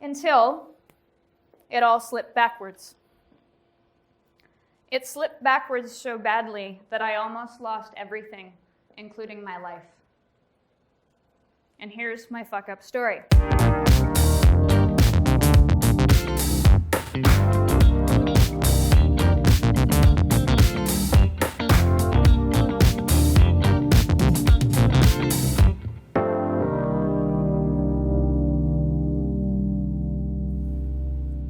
until it all slipped backwards. It slipped backwards so badly that I almost lost everything, including my life. And here's my fuck-up story.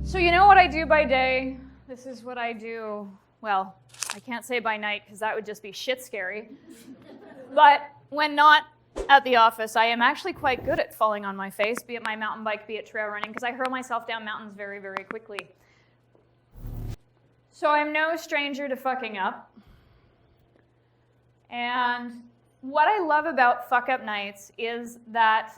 So you know what I do by day? This is what I do, well, I can't say by night because that would just be shit scary. But when not at the office, I am actually quite good at falling on my face, be it my mountain bike, be it trail running, because I hurl myself down mountains very, very quickly. So I'm no stranger to fucking up. And what I love about Fuck-Up Nights is that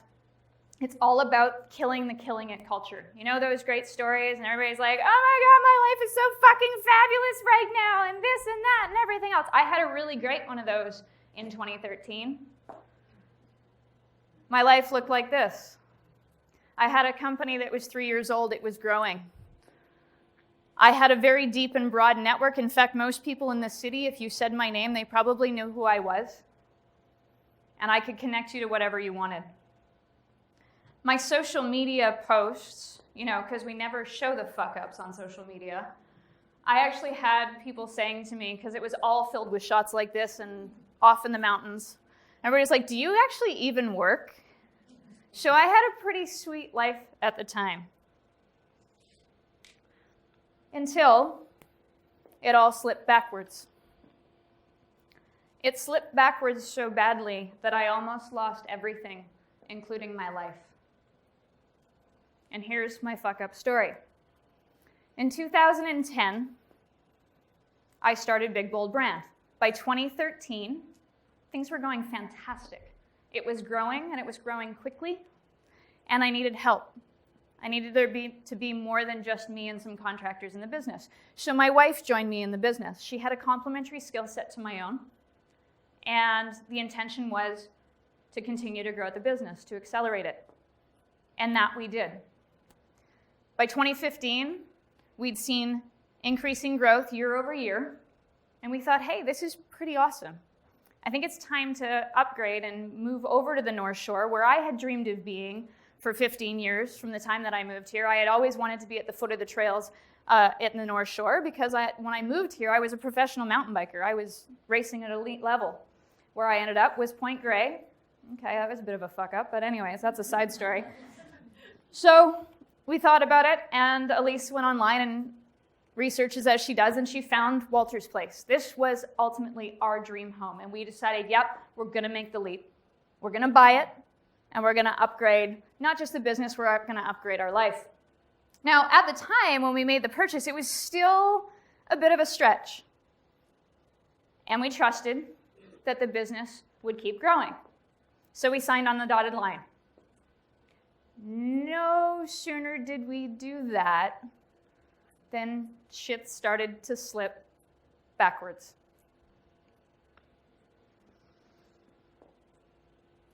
it's all about killing the killing it culture. You know those great stories and everybody's like, oh my God, my life is so fucking fabulous right now and this and that and everything else. I had a really great one of those in 2013. My life looked like this. I had a company that was 3 years old. It was growing. I had a very deep and broad network. In fact, most people in the city, if you said my name, they probably knew who I was. And I could connect you to whatever you wanted. My social media posts, because we never show the fuck-ups on social media, I actually had people saying to me, because it was all filled with shots like this and off in the mountains, everybody's like, do you actually even work? So I had a pretty sweet life at the time. Until it all slipped backwards. It slipped backwards so badly that I almost lost everything, including my life. And here's my fuck-up story. In 2010, I started Big Bold Brand. By 2013, things were going fantastic. It was growing, and it was growing quickly, and I needed help. I needed there to be more than just me and some contractors in the business. So my wife joined me in the business. She had a complementary skill set to my own, and the intention was to continue to grow the business, to accelerate it. And that we did. By 2015, we'd seen increasing growth year over year, and we thought, hey, this is pretty awesome. I think it's time to upgrade and move over to the North Shore, where I had dreamed of being for 15 years from the time that I moved here. I had always wanted to be at the foot of the trails in the North Shore because when I moved here, I was a professional mountain biker. I was racing at elite level. Where I ended up was Point Grey. Okay, that was a bit of a fuck up, but anyways, that's a side story. So we thought about it, and Elise went online and researches as she does, and she found Walter's Place. This was ultimately our dream home, and we decided, yep, we're going to make the leap. We're going to buy it, and we're going to upgrade, not just the business, we're going to upgrade our life. Now, at the time when we made the purchase, it was still a bit of a stretch, and we trusted that the business would keep growing. So we signed on the dotted line. No sooner did we do that than shit started to slip backwards.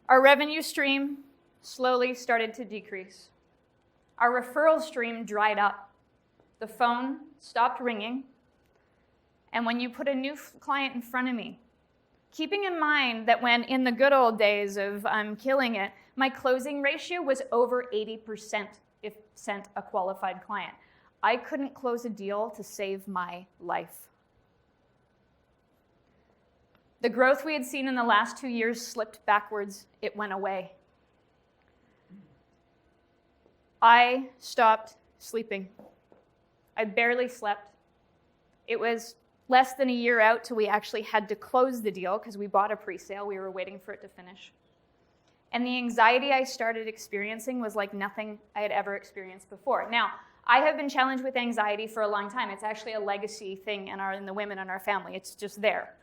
Our revenue stream slowly started to decrease. Our referral stream dried up. The phone stopped ringing. And when you put a new client in front of me, keeping in mind that when in the good old days of I'm killing it, my closing ratio was over 80% if sent a qualified client. I couldn't close a deal to save my life. The growth we had seen in the last 2 years slipped backwards. It went away. I stopped sleeping. I barely slept. It was less than a year out till we actually had to close the deal because we bought a pre-sale. We were waiting for it to finish. And the anxiety I started experiencing was like nothing I had ever experienced before. Now, I have been challenged with anxiety for a long time. It's actually a legacy thing in the women in our family. It's just there.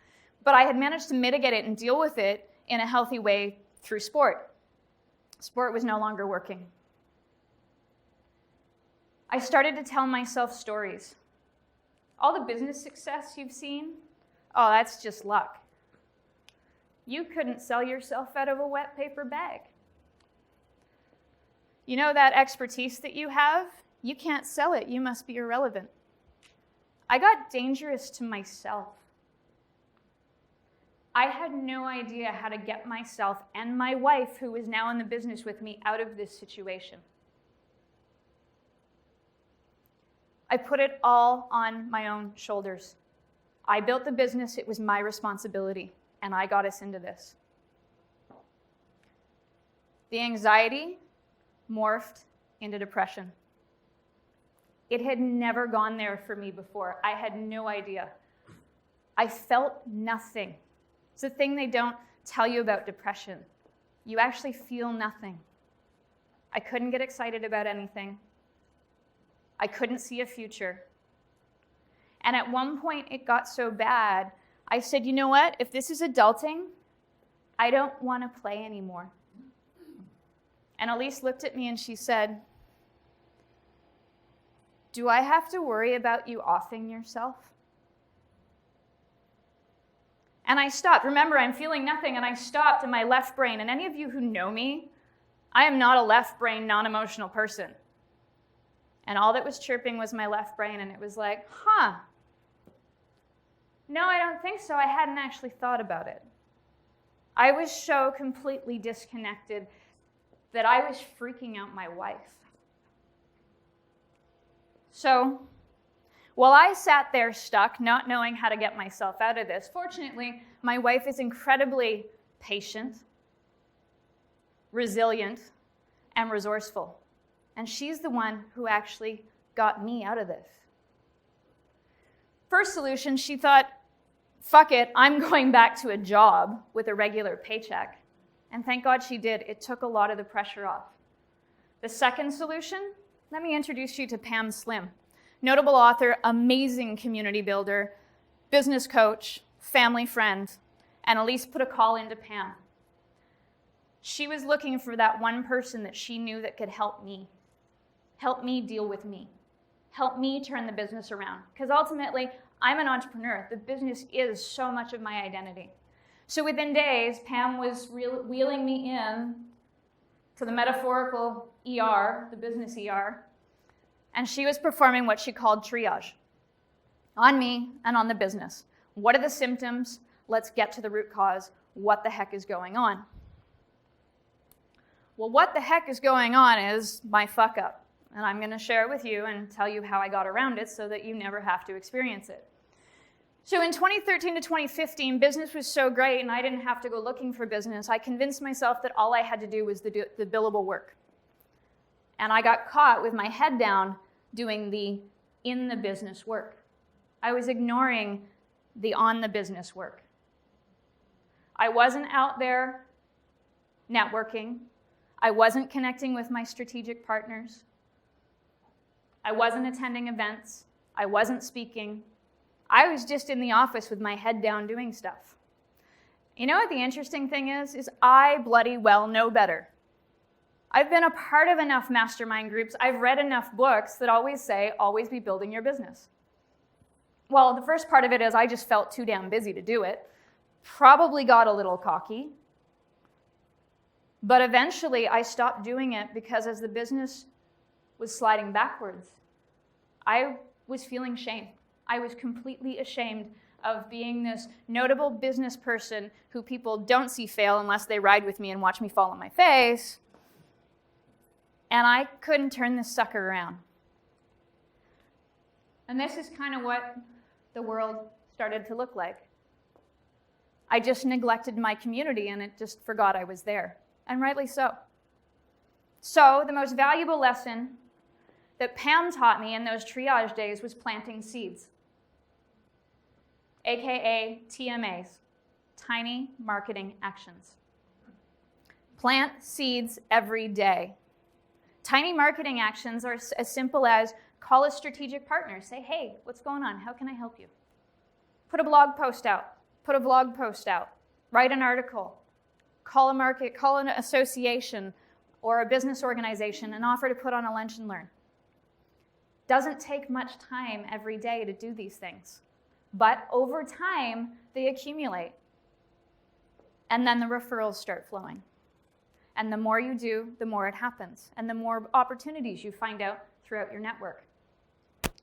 But I had managed to mitigate it and deal with it in a healthy way through sport. Sport was no longer working. I started to tell myself stories. All the business success you've seen, oh, that's just luck. You couldn't sell yourself out of a wet paper bag. You know that expertise that you have? You can't sell it. You must be irrelevant. I got dangerous to myself. I had no idea how to get myself and my wife, who is now in the business with me, out of this situation. I put it all on my own shoulders. I built the business. It was my responsibility, and I got us into this. The anxiety morphed into depression. It had never gone there for me before. I had no idea. I felt nothing. It's the thing they don't tell you about depression. You actually feel nothing. I couldn't get excited about anything. I couldn't see a future. And at one point, it got so bad, I said, you know what? If this is adulting, I don't want to play anymore. And Elise looked at me and she said, do I have to worry about you offing yourself? And I stopped. Remember, I'm feeling nothing, and I stopped in my left brain. And any of you who know me, I am not a left brain, non-emotional person. And all that was chirping was my left brain, and it was like, no, I don't think so. I hadn't actually thought about it. I was so completely disconnected that I was freaking out my wife. So, while I sat there stuck, not knowing how to get myself out of this, fortunately, my wife is incredibly patient, resilient, and resourceful. And she's the one who actually got me out of this. First solution, she thought, fuck it, I'm going back to a job with a regular paycheck. And thank God she did. It took a lot of the pressure off. The second solution, let me introduce you to Pam Slim. Notable author, amazing community builder, business coach, family friend, and Elise put a call into Pam. She was looking for that one person that she knew that could help me deal with me, help me turn the business around. Because ultimately, I'm an entrepreneur. The business is so much of my identity. So within days, Pam was wheeling me in to the metaphorical ER, the business ER, and she was performing what she called triage on me and on the business. What are the symptoms? Let's get to the root cause. What the heck is going on? Well, what the heck is going on is my fuck up. And I'm going to share it with you and tell you how I got around it so that you never have to experience it. So in 2013 to 2015, business was so great and I didn't have to go looking for business. I convinced myself that all I had to do was the billable work. And I got caught with my head down doing the in the business work. I was ignoring the on the business work. I wasn't out there networking. I wasn't connecting with my strategic partners. I wasn't attending events. I wasn't speaking. I was just in the office with my head down doing stuff. You know what the interesting thing is I bloody well know better. I've been a part of enough mastermind groups, I've read enough books that always say, always be building your business. Well, the first part of it is I just felt too damn busy to do it. Probably got a little cocky. But eventually I stopped doing it because as the business was sliding backwards, I was feeling shame. I was completely ashamed of being this notable business person who people don't see fail unless they ride with me and watch me fall on my face. And I couldn't turn this sucker around. And this is kind of what the world started to look like. I just neglected my community and it just forgot I was there. And rightly so. So the most valuable lesson that Pam taught me in those triage days was planting seeds. AKA TMAs, tiny marketing actions. Plant seeds every day. Tiny marketing actions are as simple as call a strategic partner. Say, hey, what's going on? How can I help you? Put a blog post out. Put a vlog post out. Write an article. Call a market, call an association or a business organization and offer to put on a lunch and learn. Doesn't take much time every day to do these things. But over time, they accumulate. And then the referrals start flowing. And the more you do, the more it happens. And the more opportunities you find out throughout your network.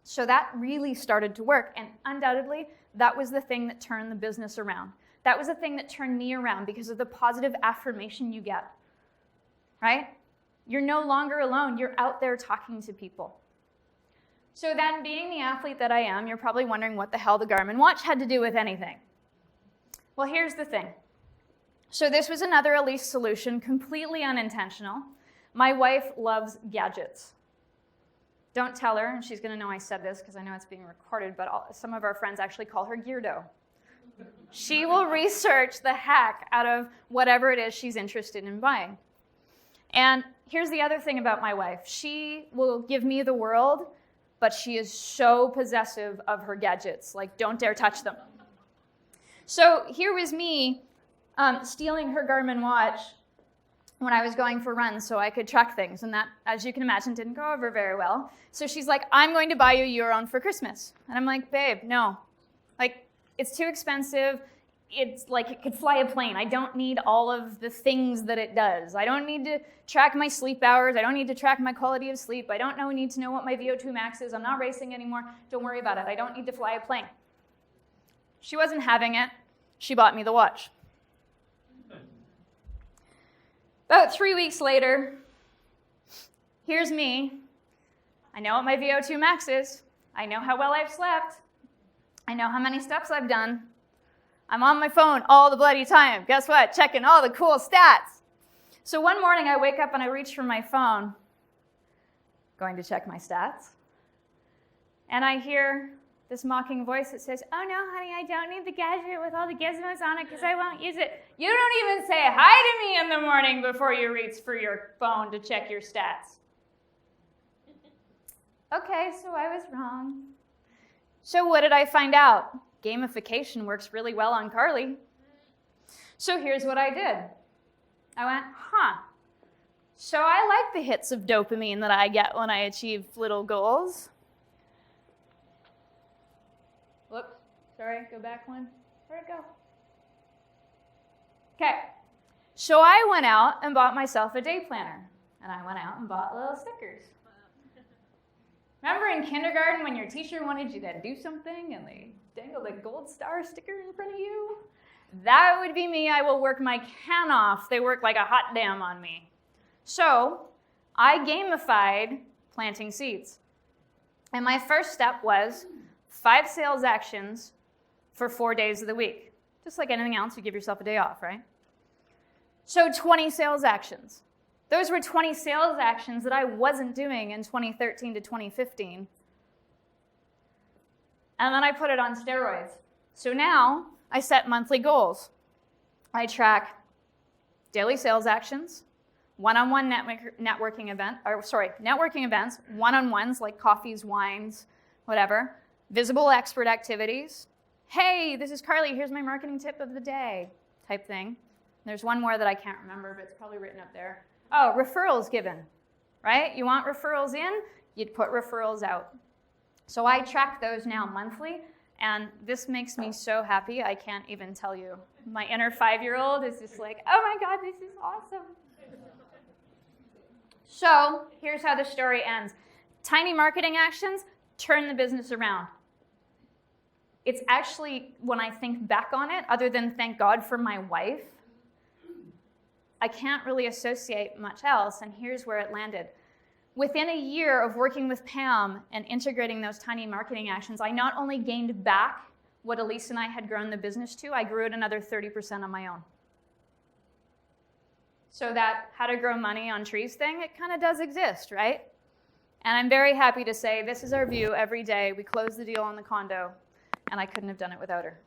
So that really started to work. And undoubtedly, that was the thing that turned the business around. That was the thing that turned me around because of the positive affirmation you get, right? You're no longer alone. You're out there talking to people. So then, being the athlete that I am, you're probably wondering what the hell the Garmin watch had to do with anything. Well, here's the thing. So this was another Elise solution, completely unintentional. My wife loves gadgets. Don't tell her, and she's going to know I said this because I know it's being recorded, but some of our friends actually call her Geardo. She will research the heck out of whatever it is she's interested in buying. And here's the other thing about my wife. She will give me the world, but she is so possessive of her gadgets. Like, don't dare touch them. So here was me stealing her Garmin watch when I was going for runs so I could track things. And that, as you can imagine, didn't go over very well. So she's like, I'm going to buy you your own for Christmas. And I'm like, babe, no. Like, it's too expensive. It's like it could fly a plane. I don't need all of the things that it does. I don't need to track my sleep hours. I don't need to track my quality of sleep. I don't need to know what my VO2 max is. I'm not racing anymore. Don't worry about it. I don't need to fly a plane. She wasn't having it. She bought me the watch. About 3 weeks later, here's me. I know what my VO2 max is. I know how well I've slept. I know how many steps I've done. I'm on my phone all the bloody time. Guess what? Checking all the cool stats. So one morning I wake up and I reach for my phone, going to check my stats, and I hear this mocking voice that says, oh no, honey, I don't need the gadget with all the gizmos on it because I won't use it. You don't even say hi to me in the morning before you reach for your phone to check your stats. Okay, so I was wrong. So what did I find out? Gamification works really well on Karley. So here's what I did. I went, so I like the hits of dopamine that I get when I achieve little goals. Whoops, sorry, go back one. Where'd it go? Okay, so I went out and bought myself a day planner. And I went out and bought little stickers. Remember in kindergarten when your teacher wanted you to do something and they dangled a gold star sticker in front of you? That would be me. I will work my can off. They work like a hot damn on me. So I gamified planting seeds. And my first step was 5 sales actions for 4 days of the week. Just like anything else, you give yourself a day off, right? So 20 sales actions. Those were 20 sales actions that I wasn't doing in 2013 to 2015. And then I put it on steroids. So now I set monthly goals. I daily sales actions, one-on-one networking events, one-on-ones like coffees, wines, whatever, visible expert activities. Hey, this is Karley, here's my marketing tip of the day, type thing. There's one more that I can't remember, but it's probably written up there. Oh, referrals given, right? You want referrals in, you'd put referrals out. So I track those now monthly, and this makes me so happy, I can't even tell you. My inner 5-year-old is just like, oh my God, this is awesome. So here's how the story ends. Tiny marketing actions turn the business around. It's actually, when I think back on it, other than thank God for my wife, I can't really associate much else, and here's where it landed. Within a year of working with Pam and integrating those tiny marketing actions, I not only gained back what Elise and I had grown the business to, I grew it another 30% on my own. So that how to grow money on trees thing, it kind of does exist, right? And I'm very happy to say this is our view every day. We closed the deal on the condo, and I couldn't have done it without her.